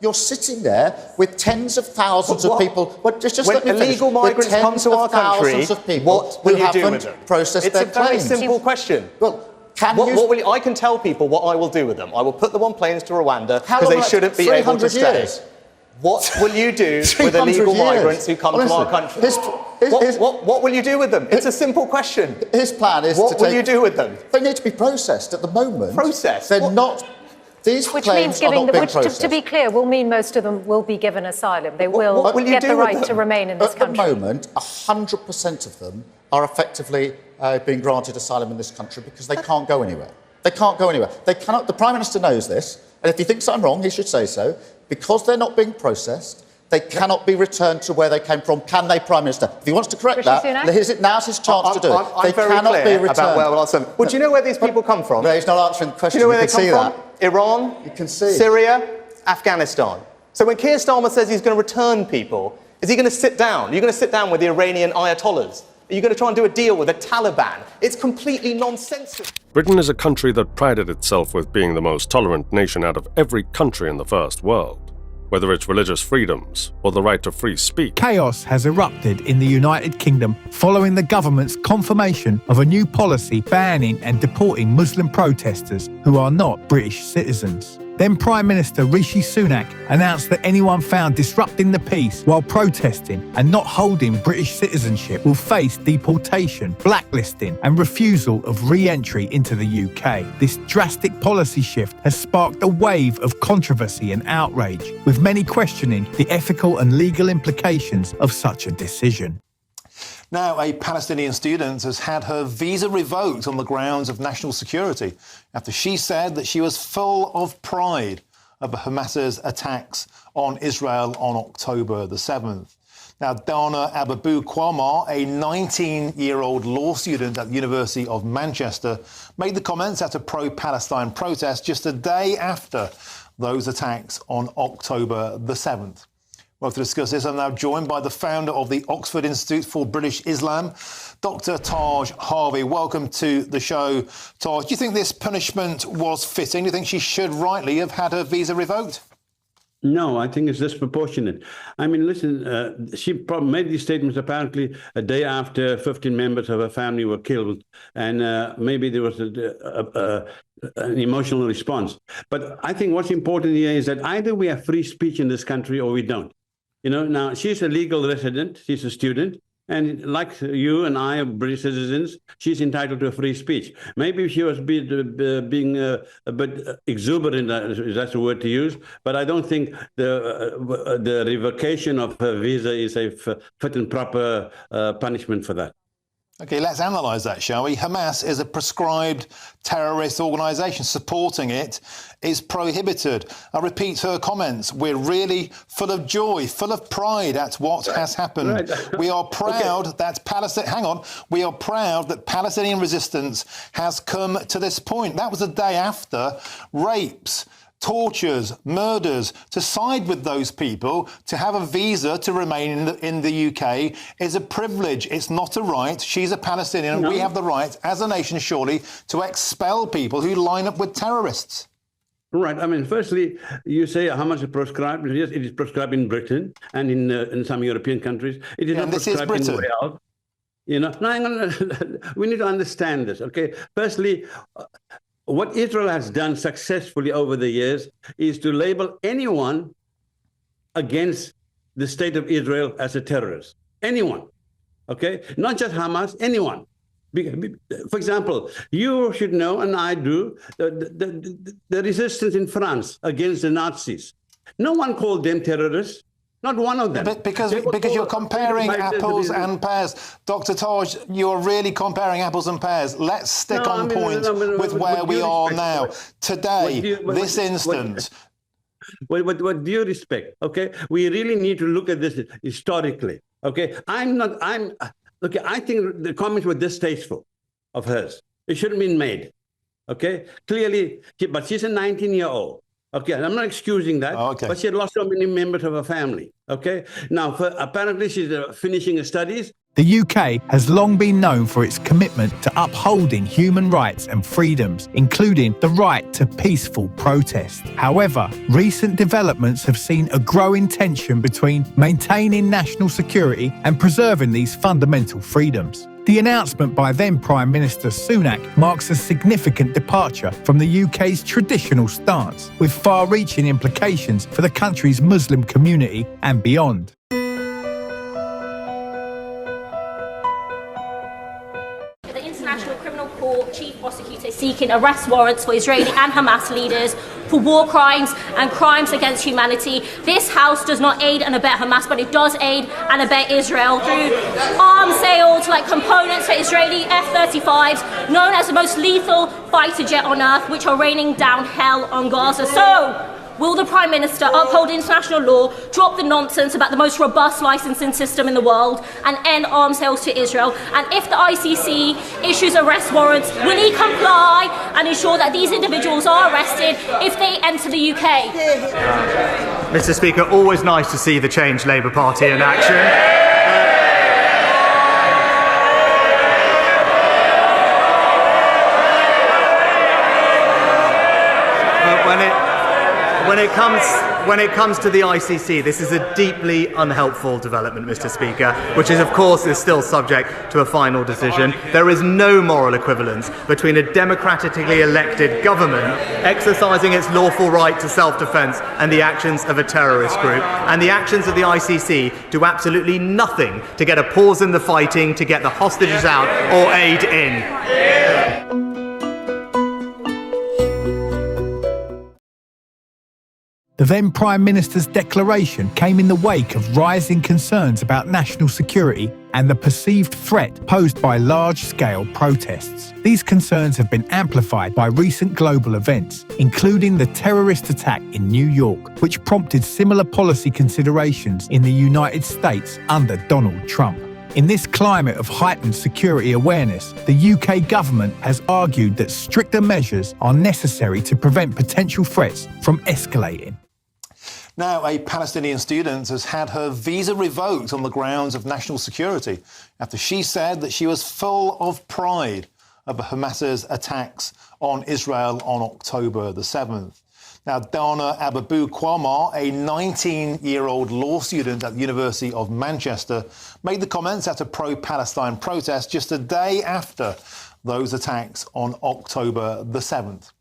You're sitting there with tens of thousands of people. But just when let me illegal finish. migrants come to our country, what will you do with them? Processed their it's a very claims. simple question. Well, I can tell people what I will do with them. I will put them on planes to Rwanda because they shouldn't be able to stay. Years. What will you do with illegal migrants who come to our country? What will you do with them? It's a simple question. His plan is what will you do with them? They need to be processed at the moment. Processed? They're not. These which claims means giving are not them, being processed. to be clear, will mean most of them will be given asylum. They will get the right to remain in this country. At the moment, 100% of them are effectively being granted asylum in this country because they can't go anywhere. They can't go anywhere. They cannot. The Prime Minister knows this, and if he thinks I'm wrong, he should say so. Because they're not being processed, they cannot be returned to where they came from. Can they, Prime Minister? If he wants to correct Rishi Sunak? now's his chance to do it. They cannot be returned. Well, do you know where these people come from? No, he's not answering the question. Do you know where they come from? Iran, you can see. Syria, Afghanistan. So when Keir Starmer says he's going to return people, is he going to sit down? Are you going to sit down with the Iranian Ayatollahs? Are you going to try and do a deal with the Taliban? It's completely nonsensical. Britain is a country that prided itself with being the most tolerant nation out of every country in the first world, whether it's religious freedoms or the right to free speech. Chaos has erupted in the United Kingdom following the government's confirmation of a new policy banning and deporting Muslim protesters who are not British citizens. Then Prime Minister Rishi Sunak announced that anyone found disrupting the peace while protesting and not holding British citizenship will face deportation, blacklisting and refusal of re-entry into the UK. This drastic policy shift has sparked a wave of controversy and outrage, with many questioning the ethical and legal implications of such a decision. Now, a Palestinian student has had her visa revoked on the grounds of national security after she said that she was full of pride over Hamas's attacks on Israel on October the 7th. Now, Dana Ababu Kwama, a 19-year-old law student at the University of Manchester, made the comments at a pro-Palestine protest just a day after those attacks on October the 7th. Well, to discuss this, I'm now joined by the founder of the Oxford Institute for British Islam, Dr. Taj Harvey. Welcome to the show, Taj. Do you think this punishment was fitting? Do you think she should rightly have had her visa revoked? No, I think it's disproportionate. I mean, listen, she made these statements apparently a day after 15 members of her family were killed, and maybe there was an emotional response. But I think what's important here is that either we have free speech in this country or we don't. You know, now she's a legal resident, she's a student, and like you and I are British citizens, she's entitled to a free speech. Maybe she was being a bit exuberant, if that's the word to use, but I don't think the revocation of her visa is a fit and proper punishment for that. OK, let's analyse that, shall we? Hamas is a proscribed terrorist organisation. Supporting it is prohibited. I repeat her comments. We're really full of joy, full of pride at what has happened. Right. We are proud that We are proud that Palestinian resistance has come to this point. That was the day after rapes, tortures, murders. To side with those people, to have a visa to remain in the UK is a privilege. It's not a right. She's a Palestinian. No. We have the right, as a nation, surely, to expel people who line up with terrorists. Right. I mean, firstly, you say how much is prescribed. Yes, it is prescribed in Britain and in some European countries. It is not prescribed in Wales. You know, no, we need to understand this, okay? Firstly, what Israel has done successfully over the years is to label anyone against the state of Israel as a terrorist. Anyone, okay? Not just Hamas, anyone. For example, you should know, and I do, the resistance in France against the Nazis. No one called them terrorists. Not one of them. But because you're comparing apples and pears. Dr. Taj, you're really comparing apples and pears. Let's stick on point with where we are now. Today, this instance. With due respect, okay? We really need to look at this historically, okay? I think the comments were distasteful of hers. It shouldn't have been made, okay? Clearly, but she's a 19-year-old. Okay, I'm not excusing that, but she had lost so many members of her family, okay? Now, apparently she's finishing her studies. The UK has long been known for its commitment to upholding human rights and freedoms, including the right to peaceful protest. However, recent developments have seen a growing tension between maintaining national security and preserving these fundamental freedoms. The announcement by then Prime Minister Sunak marks a significant departure from the UK's traditional stance, with far-reaching implications for the country's Muslim community and beyond. The International Criminal Court Chief Prosecutor is seeking arrest warrants for Israeli and Hamas leaders for war crimes and crimes against humanity. This House does not aid and abet Hamas, but it does aid and abet Israel through arms sales like components for Israeli F-35s, known as the most lethal fighter jet on earth, which are raining down hell on Gaza. So, will the Prime Minister uphold international law, drop the nonsense about the most robust licensing system in the world, and end arms sales to Israel? And if the ICC issues arrest warrants, will he comply and ensure that these individuals are arrested if they enter the UK? Mr. Speaker, always nice to see the Change Labour Party in action. When it comes to the ICC, this is a deeply unhelpful development, Mr. Speaker, which is, of course, is still subject to a final decision. There is no moral equivalence between a democratically elected government exercising its lawful right to self-defence and the actions of a terrorist group. And the actions of the ICC do absolutely nothing to get a pause in the fighting, to get the hostages out, or aid in. The then Prime Minister's declaration came in the wake of rising concerns about national security and the perceived threat posed by large-scale protests. These concerns have been amplified by recent global events, including the terrorist attack in New York, which prompted similar policy considerations in the United States under Donald Trump. In this climate of heightened security awareness, the UK government has argued that stricter measures are necessary to prevent potential threats from escalating. Now, a Palestinian student has had her visa revoked on the grounds of national security after she said that she was full of pride over Hamas's attacks on Israel on October the 7th. Now, Dana Ababu Kwama, a 19-year-old law student at the University of Manchester, made the comments at a pro-Palestine protest just a day after those attacks on October the 7th.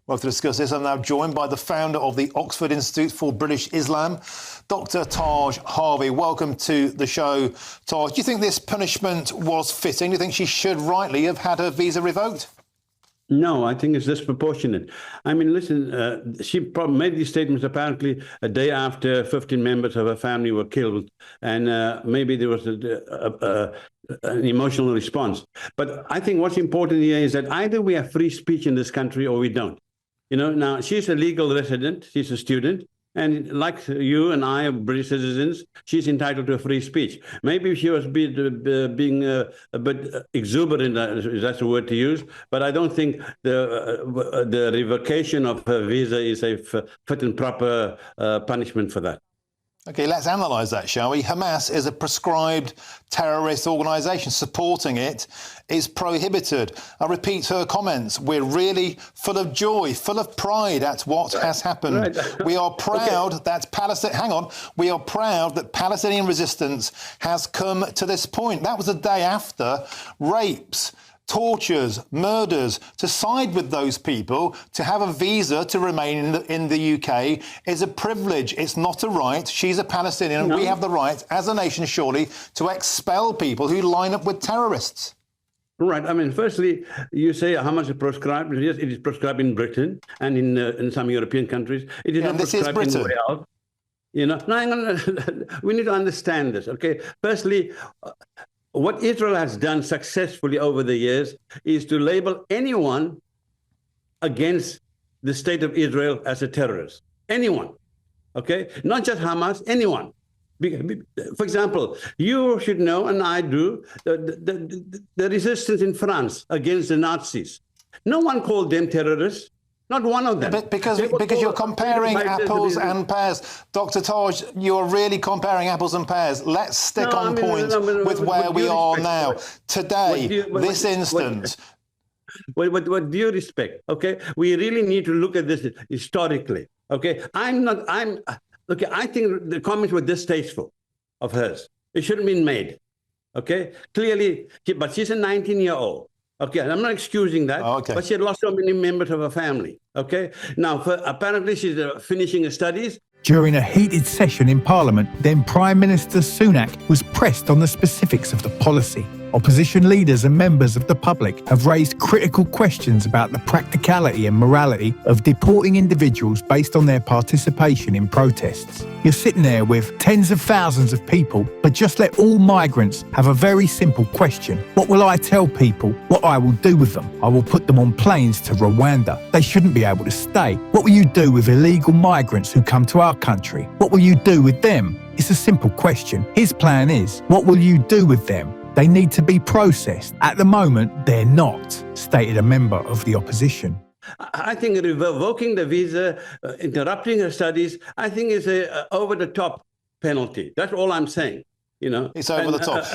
Well, to discuss this, I'm now joined by the founder of the Oxford Institute for British Islam, Dr. Taj Harvey. Welcome to the show, Taj. Do you think this punishment was fitting? Do you think she should rightly have had her visa revoked? No, I think it's disproportionate. I mean, listen, she made these statements apparently a day after 15 members of her family were killed, and maybe there was an emotional response. But I think what's important here is that either we have free speech in this country or we don't. You know, now she's a legal resident, she's a student, and like you and I, British citizens, she's entitled to a free speech. Maybe she was being a bit exuberant, if that's a word to use, but I don't think the revocation of her visa is a fit and proper punishment for that. OK, let's analyse that, shall we? Hamas is a proscribed terrorist organisation. Supporting it is prohibited. I repeat her comments. We're really full of joy, full of pride at what has happened. Right. We are proud that We are proud that Palestinian resistance has come to this point. That was the day after rapes, tortures, murders. To side with those people, to have a visa to remain in the UK is a privilege. It's not a right. She's a Palestinian, and we have the right, as a nation, surely, to expel people who line up with terrorists. Right. I mean, firstly, you say how much is prescribed. Yes, it is prescribed in Britain and in some European countries. It is not prescribed in Wales. You know, no, we need to understand this. Okay. Firstly, what Israel has done successfully over the years is to label anyone against the state of Israel as a terrorist. Anyone, okay? Not just Hamas, anyone. For example, you should know, and I do, the resistance in France against the Nazis. No one called them terrorists. Not one of them. But because you're comparing apples and pears. Dr. Taj, you're really comparing apples and pears. Let's stick on point with where we are now. Today, this instance. With due respect, okay, we really need to look at this historically, okay? I think the comments were distasteful of hers. It shouldn't have been made, okay? Clearly, but she's a 19-year-old. Okay, and I'm not excusing that, but she had lost so many members of her family, okay? Now, apparently she's finishing her studies. During a heated session in Parliament, then Prime Minister Sunak was pressed on the specifics of the policy. Opposition leaders and members of the public have raised critical questions about the practicality and morality of deporting individuals based on their participation in protests. You're sitting there with tens of thousands of people, but just let all migrants have a very simple question. What will I tell people what I will do with them? I will put them on planes to Rwanda. They shouldn't be able to stay. What will you do with illegal migrants who come to our country? What will you do with them? It's a simple question. His plan is, what will you do with them? They need to be processed. At the moment, they're not, stated a member of the opposition. I think revoking the visa, interrupting her studies, I think is a over-the-top penalty. That's all I'm saying. You know, it's over the top.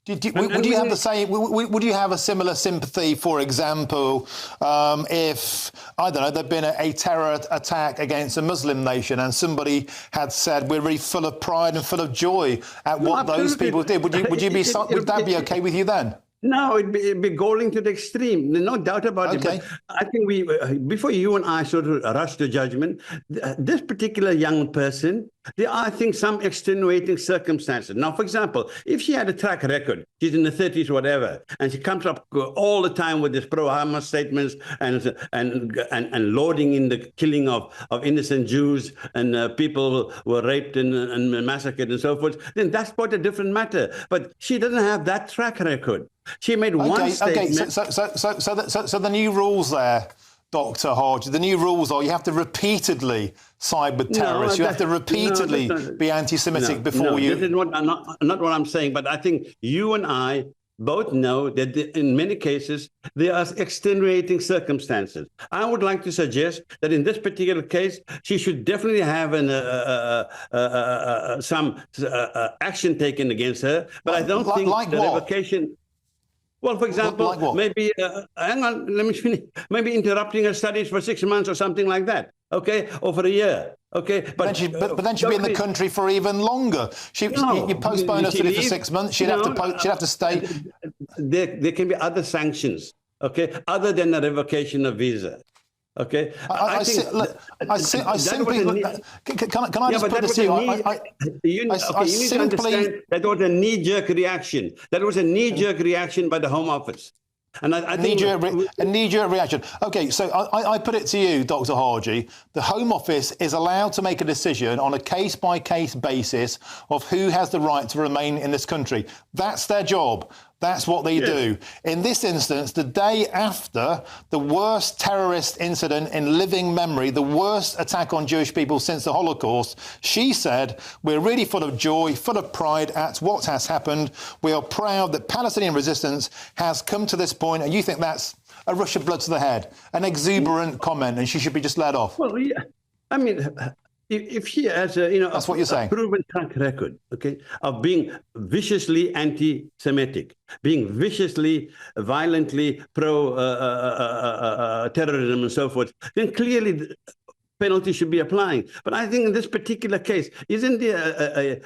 Would you have the same? Would you have a similar sympathy, for example, if I don't know there'd been a terror attack against a Muslim nation and somebody had said we're really full of pride and full of joy at what those people did? Would that be okay with you then? No, it'd be going to the extreme. No doubt about it. But I think before you and I sort of rush to judgment, this particular young person, there are, I think, some extenuating circumstances. Now, for example, if she had a track record, she's in the 30s or whatever, and she comes up all the time with these pro-Hamas statements and loading in the killing of innocent Jews and people were raped and massacred and so forth, then that's quite a different matter. But she doesn't have that track record. She made one statement. So the new rules there, Dr. Hodge, the new rules are you have to repeatedly side with terrorists. You have to repeatedly be anti-Semitic before you... This is not what I'm saying, but I think you and I both know that in many cases there are extenuating circumstances. I would like to suggest that in this particular case, she should definitely have some action taken against her, but I don't think the revocation... Well, for example, maybe, hang on, let me finish. Maybe interrupting her studies for 6 months or something like that, okay? Or for a year, okay? But then she'd be in the country for even longer. You postpone her study for 6 months, she'd have to stay. There can be other sanctions, okay? Other than the revocation of visa. Okay. Can I just put this to you? You need to understand that was a knee-jerk reaction. That was a knee-jerk reaction by the Home Office. And I think a knee-jerk reaction. Okay, so I put it to you, Dr. Harji. The Home Office is allowed to make a decision on a case-by-case basis of who has the right to remain in this country. That's their job. That's what they do. In this instance, the day after the worst terrorist incident in living memory, the worst attack on Jewish people since the Holocaust, she said, we're really full of joy, full of pride at what has happened. We are proud that Palestinian resistance has come to this point. And you think that's a rush of blood to the head, an exuberant comment, and she should be just let off? Well, yeah. I mean... If she has that's what you're saying. A proven track record, okay, of being viciously anti-Semitic, being viciously, violently pro-terrorism and so forth, then clearly the penalty should be applying. But I think in this particular case, isn't there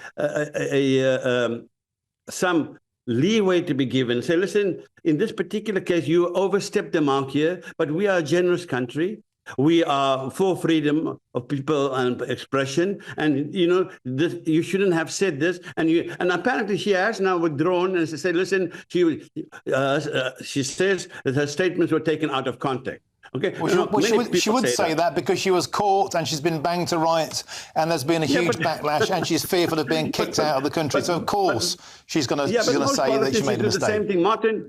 some leeway to be given? Say, listen, in this particular case, you overstepped the mark here, but we are a generous country. We are for freedom of people and expression, and you shouldn't have said this. And apparently she has now withdrawn and said, "Listen, she says that her statements were taken out of context." Okay. She would say that because she was caught and she's been banged to rights, and there's been a huge backlash, and she's fearful of being kicked out of the country. So of course she's going to say that she made a mistake. The same thing, Martin.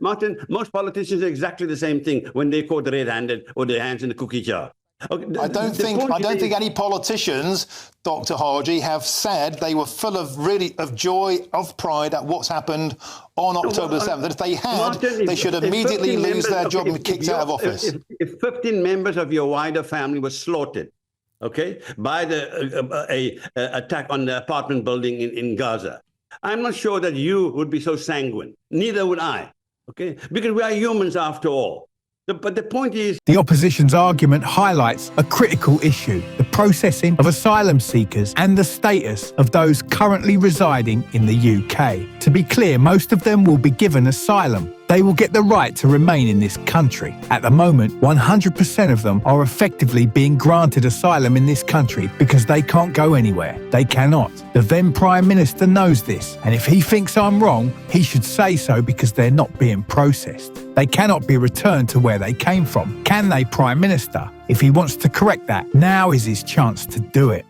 Most politicians are exactly the same thing when they're caught red-handed or their hands in the cookie jar. Okay, I don't think any politicians, Dr. Harji, have said they were full of joy, of pride at what's happened on October 7th. That if they had, Martin, they should immediately lose their job and be kicked out of office. If 15 members of your wider family were slaughtered, okay, by the attack on the apartment building in Gaza, I'm not sure that you would be so sanguine. Neither would I, okay? Because we are humans after all. But the point is... The opposition's argument highlights a critical issue: the processing of asylum seekers and the status of those currently residing in the UK. To be clear, most of them will be given asylum. They will get the right to remain in this country. At the moment, 100% of them are effectively being granted asylum in this country because they can't go anywhere. They cannot. The then Prime Minister knows this, and if he thinks I'm wrong, he should say so, because they're not being processed. They cannot be returned to where they came from. Can they, Prime Minister? If he wants to correct that, now is his chance to do it.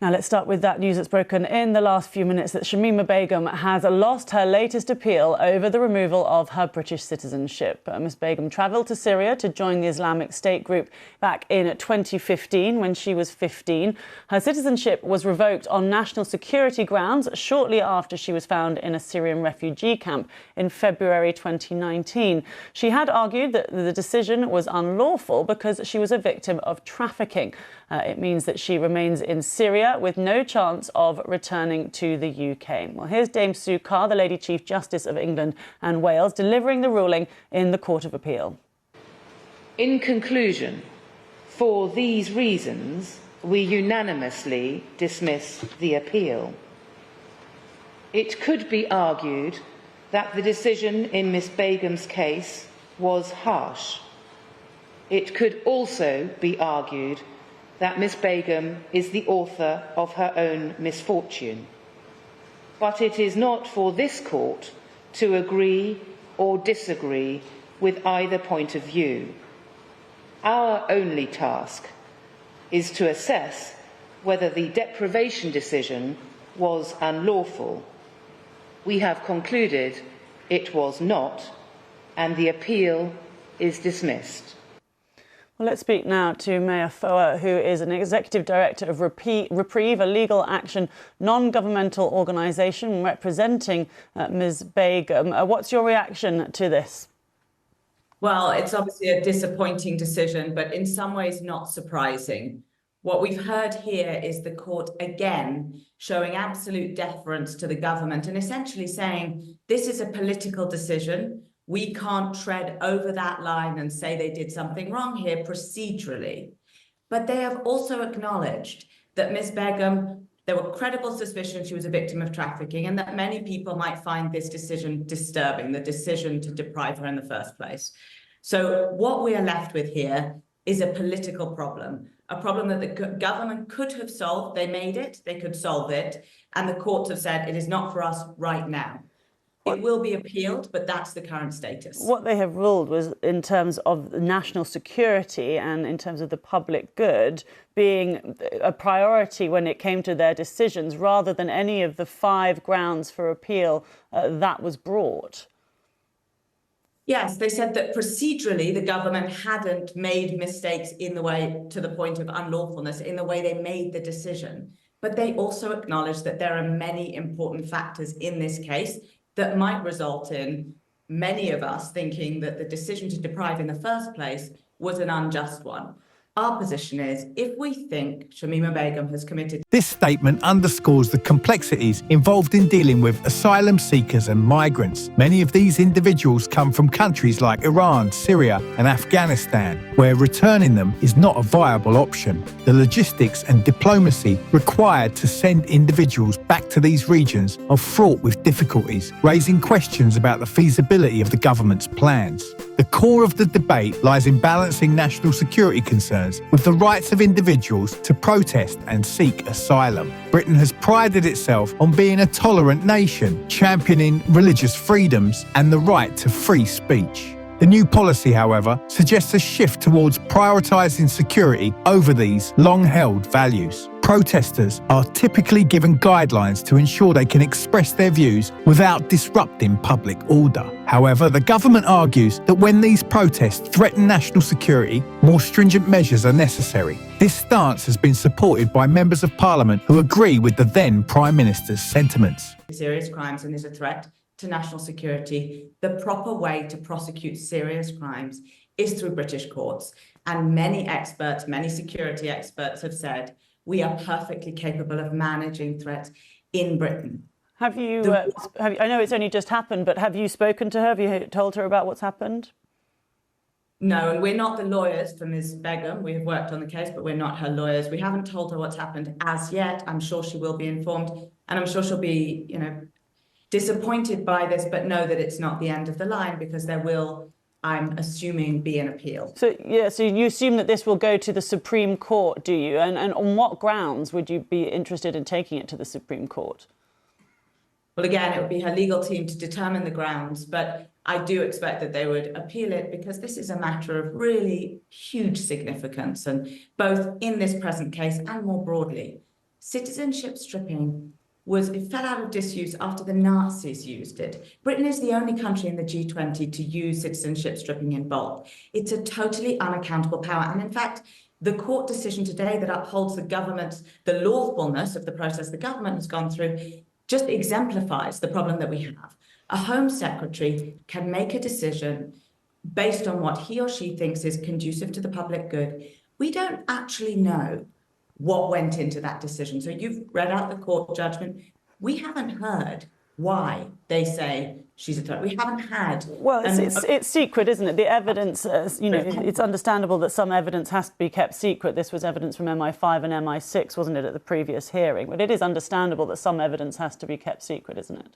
Now let's start with that news that's broken in the last few minutes, that Shamima Begum has lost her latest appeal over the removal of her British citizenship. Ms Begum travelled to Syria to join the Islamic State group back in 2015 when she was 15. Her citizenship was revoked on national security grounds shortly after she was found in a Syrian refugee camp in February 2019. She had argued that the decision was unlawful because she was a victim of trafficking. It means that she remains in Syria with no chance of returning to the UK. Well, here's Dame Sue Carr, the Lady Chief Justice of England and Wales, delivering the ruling in the Court of Appeal. In conclusion, for these reasons, we unanimously dismiss the appeal. It could be argued that the decision in Ms Begum's case was harsh. It could also be argued that Ms Begum is the author of her own misfortune. But it is not for this court to agree or disagree with either point of view. Our only task is to assess whether the deprivation decision was unlawful. We have concluded it was not, and the appeal is dismissed. Well, let's speak now to Mayor Foa, who is an executive director of Reprieve, a legal action non-governmental organisation representing Ms Begum. What's your reaction to this? Well, it's obviously a disappointing decision, but in some ways not surprising. What we've heard here is the court again showing absolute deference to the government and essentially saying this is a political decision. We can't tread over that line and say they did something wrong here procedurally. But they have also acknowledged that Ms Begum, there were credible suspicions she was a victim of trafficking, and that many people might find this decision disturbing, the decision to deprive her in the first place. So what we are left with here is a political problem, a problem that the government could have solved. They made it, they could solve it, and the courts have said it is not for us right now. It will be appealed, but that's the current status. What they have ruled was in terms of national security and in terms of the public good being a priority when it came to their decisions, rather than any of the 5 grounds for appeal that was brought. Yes, they said that procedurally the government hadn't made mistakes in the way, to the point of unlawfulness, in the way they made the decision. But they also acknowledged that there are many important factors in this case that might result in many of us thinking that the decision to deprive in the first place was an unjust one. Our position is, if we think Shamima Begum has committed... This statement underscores the complexities involved in dealing with asylum seekers and migrants. Many of these individuals come from countries like Iran, Syria and Afghanistan, where returning them is not a viable option. The logistics and diplomacy required to send individuals back to these regions are fraught with difficulties, raising questions about the feasibility of the government's plans. The core of the debate lies in balancing national security concerns with the rights of individuals to protest and seek asylum. Britain has prided itself on being a tolerant nation, championing religious freedoms and the right to free speech. The new policy, however, suggests a shift towards prioritising security over these long-held values. protesters are typically given guidelines to ensure they can express their views without disrupting public order. However, the government argues that when these protests threaten national security, more stringent measures are necessary. This stance has been supported by members of parliament who agree with the then Prime Minister's sentiments. Serious crimes and is a threat to national security. The proper way to prosecute serious crimes is through British courts. And many experts, many security experts have said we are perfectly capable of managing threats in Britain. Have you, I know it's only just happened, but have you spoken to her? Have you told her about what's happened? No, and we're not the lawyers for Ms. Begum. We have worked on the case, but we're not her lawyers. We haven't told her what's happened as yet. I'm sure she will be informed, and I'm sure she'll be, disappointed by this, but know that it's not the end of the line, because there will, I'm assuming, be an appeal. So you assume that this will go to the Supreme Court, do you? And on what grounds would you be interested in taking it to the Supreme Court? Well, again, it would be her legal team to determine the grounds, but I do expect that they would appeal it, because this is a matter of really huge significance, and both in this present case and more broadly. Citizenship stripping it fell out of disuse after the Nazis used it. Britain is the only country in the G20 to use citizenship stripping in bulk. It's a totally unaccountable power. And in fact, the court decision today that upholds the lawfulness of the process the government has gone through just exemplifies the problem that we have. A Home Secretary can make a decision based on what he or she thinks is conducive to the public good. We don't actually know what went into that decision. So you've read out the court judgment. We haven't heard why they say she's a threat. We haven't had... Well, it's secret, isn't it? The evidence, it's understandable that some evidence has to be kept secret. This was evidence from MI5 and MI6, wasn't it, at the previous hearing? But it is understandable that some evidence has to be kept secret, isn't it?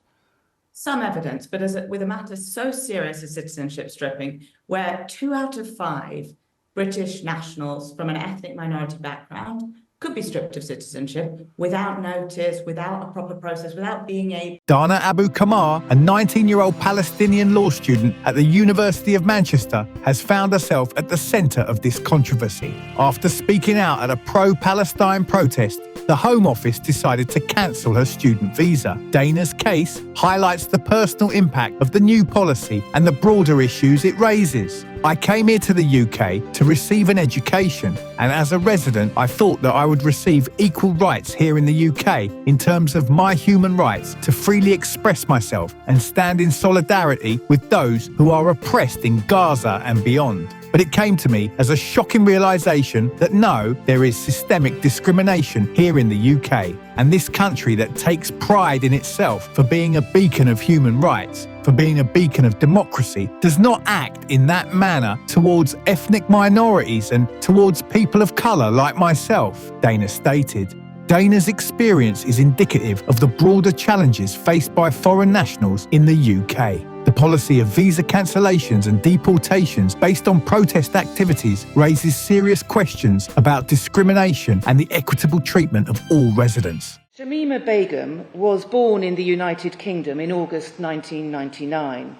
Some evidence, but with a matter so serious as citizenship stripping, where 2 out of 5 British nationals from an ethnic minority background could be stripped of citizenship without notice, without a proper process, without being able... Dana Abu Kamar, a 19-year-old Palestinian law student at the University of Manchester, has found herself at the centre of this controversy. After speaking out at a pro-Palestine protest, the Home Office decided to cancel her student visa. Dana's case highlights the personal impact of the new policy and the broader issues it raises. I came here to the UK to receive an education, and as a resident, I thought that I would receive equal rights here in the UK in terms of my human rights to freely express myself and stand in solidarity with those who are oppressed in Gaza and beyond. But it came to me as a shocking realisation that no, there is systemic discrimination here in the UK, and this country that takes pride in itself for being a beacon of human rights, for being a beacon of democracy, does not act in that manner towards ethnic minorities and towards people of colour like myself, Dana stated. Dana's experience is indicative of the broader challenges faced by foreign nationals in the UK. The policy of visa cancellations and deportations based on protest activities raises serious questions about discrimination and the equitable treatment of all residents. Shamima Begum was born in the United Kingdom in August 1999.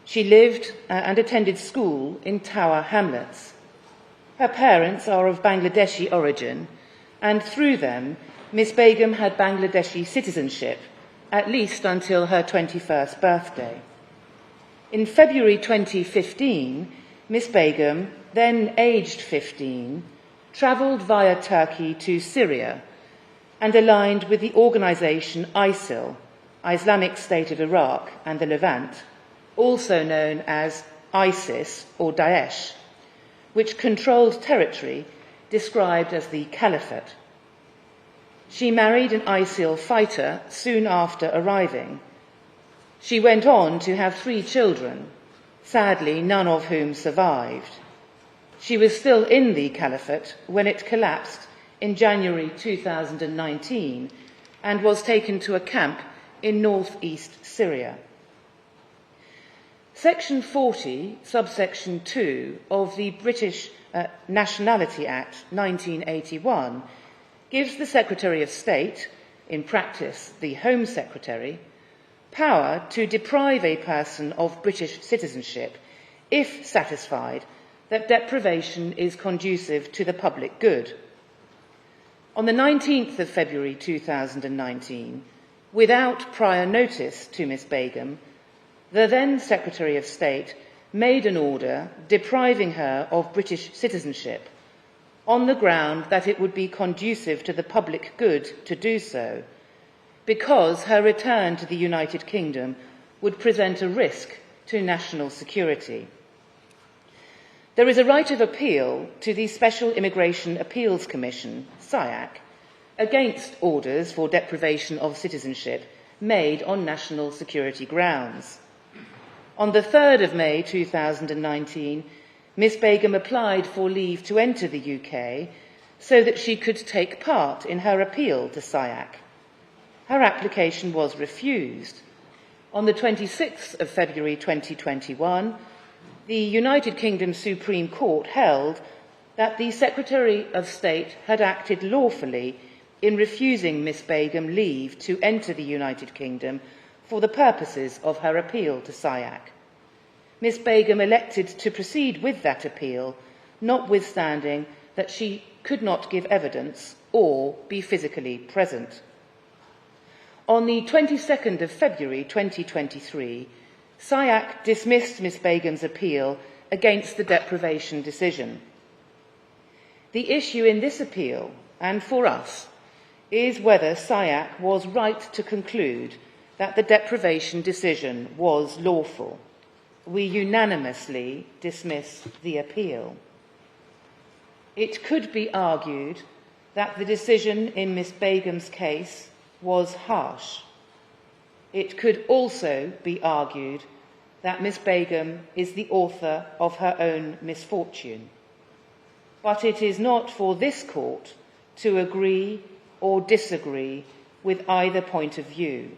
She lived and attended school in Tower Hamlets. Her parents are of Bangladeshi origin, and through them, Miss Begum had Bangladeshi citizenship, at least until her 21st birthday. In February 2015, Miss Begum, then aged 15, travelled via Turkey to Syria and aligned with the organisation ISIL, Islamic State of Iraq and the Levant, also known as ISIS or Daesh, which controlled territory described as the Caliphate. She married an ISIL fighter soon after arriving. She went on to have 3 children, sadly none of whom survived. She was still in the Caliphate when it collapsed in January 2019 and was taken to a camp in northeast Syria. Section 40, subsection 2 of the British Nationality Act 1981 gives the Secretary of State, in practice the Home Secretary, power to deprive a person of British citizenship if satisfied that deprivation is conducive to the public good. On the 19th of February 2019, without prior notice to Ms Begum, the then Secretary of State made an order depriving her of British citizenship on the ground that it would be conducive to the public good to do so, because her return to the United Kingdom would present a risk to national security. There is a right of appeal to the Special Immigration Appeals Commission, SIAC, against orders for deprivation of citizenship made on national security grounds. On the 3rd of May 2019, Ms Begum applied for leave to enter the UK so that she could take part in her appeal to SIAC. Her application was refused. On the 26th of February 2021, the United Kingdom Supreme Court held that the Secretary of State had acted lawfully in refusing Ms Begum leave to enter the United Kingdom for the purposes of her appeal to SIAC. Ms Begum elected to proceed with that appeal, notwithstanding that she could not give evidence or be physically present. On the 22nd of February 2023, SIAC dismissed Ms Begum's appeal against the deprivation decision. The issue in this appeal, and for us, is whether SIAC was right to conclude that the deprivation decision was lawful. We unanimously dismiss the appeal. It could be argued that the decision in Ms Begum's case was harsh. It could also be argued that Ms Begum is the author of her own misfortune. But it is not for this court to agree or disagree with either point of view.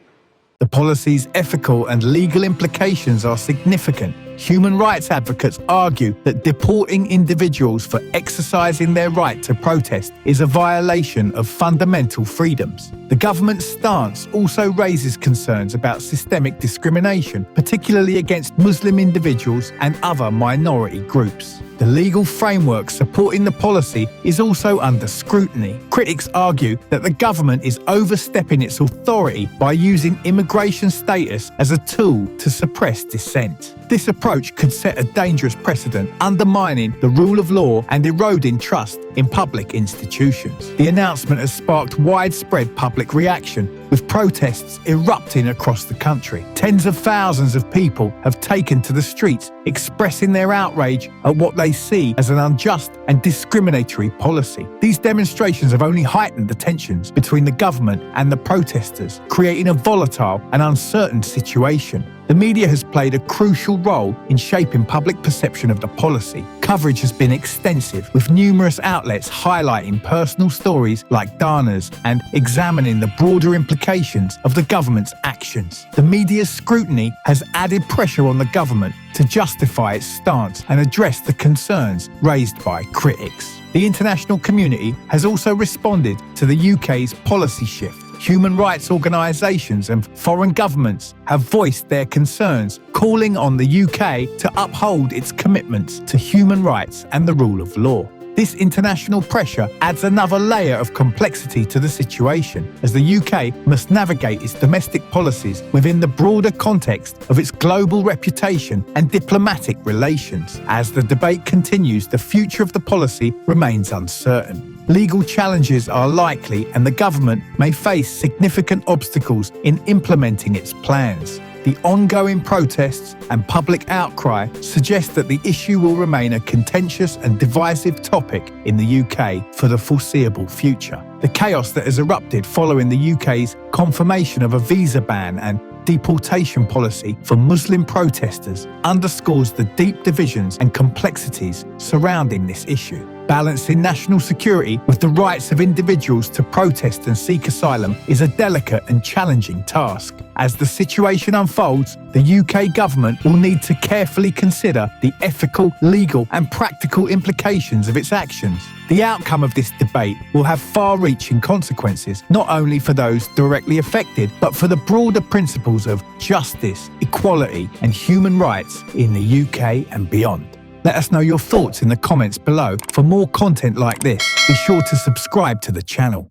The policy's ethical and legal implications are significant. Human rights advocates argue that deporting individuals for exercising their right to protest is a violation of fundamental freedoms. The government's stance also raises concerns about systemic discrimination, particularly against Muslim individuals and other minority groups. The legal framework supporting the policy is also under scrutiny. Critics argue that the government is overstepping its authority by using immigration status as a tool to suppress dissent. This approach could set a dangerous precedent, undermining the rule of law and eroding trust in public institutions. The announcement has sparked widespread public reaction, with protests erupting across the country. Tens of thousands of people have taken to the streets, expressing their outrage at what they see as an unjust and discriminatory policy. These demonstrations have only heightened the tensions between the government and the protesters, creating a volatile and uncertain situation. The media has played a crucial role in shaping public perception of the policy. Coverage has been extensive, with numerous outlets highlighting personal stories like Dana's and examining the broader implications of the government's actions. The media's scrutiny has added pressure on the government to justify its stance and address the concerns raised by critics. The international community has also responded to the UK's policy shift. Human rights organisations and foreign governments have voiced their concerns, calling on the UK to uphold its commitments to human rights and the rule of law. This international pressure adds another layer of complexity to the situation, as the UK must navigate its domestic policies within the broader context of its global reputation and diplomatic relations. As the debate continues, the future of the policy remains uncertain. Legal challenges are likely, and the government may face significant obstacles in implementing its plans. The ongoing protests and public outcry suggest that the issue will remain a contentious and divisive topic in the UK for the foreseeable future. The chaos that has erupted following the UK's confirmation of a visa ban and deportation policy for Muslim protesters underscores the deep divisions and complexities surrounding this issue. Balancing national security with the rights of individuals to protest and seek asylum is a delicate and challenging task. As the situation unfolds, the UK government will need to carefully consider the ethical, legal and practical implications of its actions. The outcome of this debate will have far-reaching consequences, not only for those directly affected, but for the broader principles of justice, equality and human rights in the UK and beyond. Let us know your thoughts in the comments below. For more content like this, be sure to subscribe to the channel.